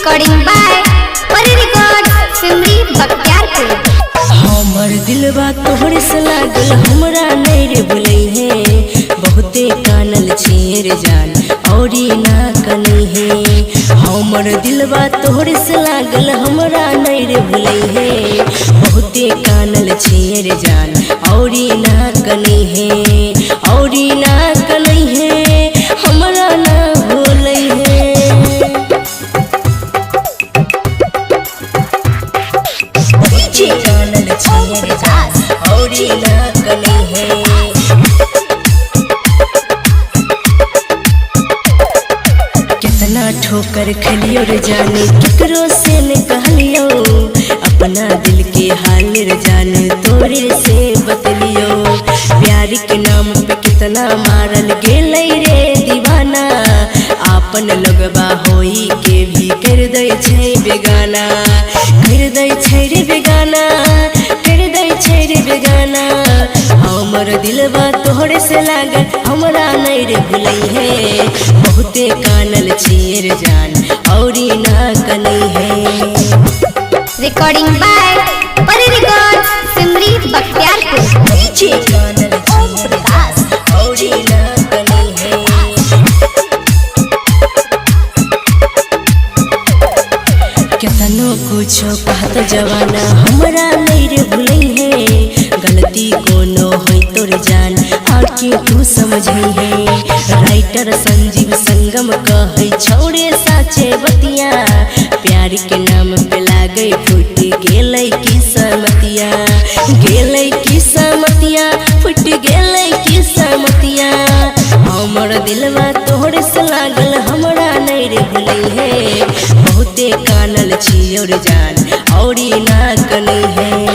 Recording by परी record Simri Bakhtiyarpur. हमर दिलवा तोहरे से लागल हमरा नहीं रे भुलई है, बहुते कानल छेर जान औरी ना कनी है। हमर दिलवा तोहरे से लागल हमरा नहीं रे भुलई है, बहुते कानल छेर जान औरी ना कनी है, औरी ना कनी है, हमरा ना भुलई है। कानल छेर जान औरी ना कनी है। कितना ठोकर खलियो रे जाने केकरो से न कहलियो, अपना दिल के हाल रे जाने तोरे से बतलियो। प्यार के नाम पे कितना मारल गेलै रे दीवाना, आपन लगबा होई के भी कर दै छै बेगाना, कर दै छै रे बेगाना, कर दै छै रे बेगाना। हमर दिलवा तोहरे से लागल हमरा नहीं रे भुलई है, बहुते कानल छेर जान औरी ना कनी है। रिकॉर्डिंग बाय परी रिकॉर्ड सिमरी बख्तियारपुर। कानल छेर जान औरी ना कनी है। केतनो कुछो कहत जवाना हमरा नहीं रे भुलई है, गलती कोनो होई तोर जान आके तू समझई है। राइटर संजीव संगम कहै छोड़े साचे बतिया, प्यार के नाम पे लागे फूट गेलै की समतिया, गेलै की समतिया, फूट गेलै की समतिया। हमर दिलवा तोहरे से लागल हमरा नहीं रे भुलई है, बहुते कानल छियो रे जान औरी ना कनी है।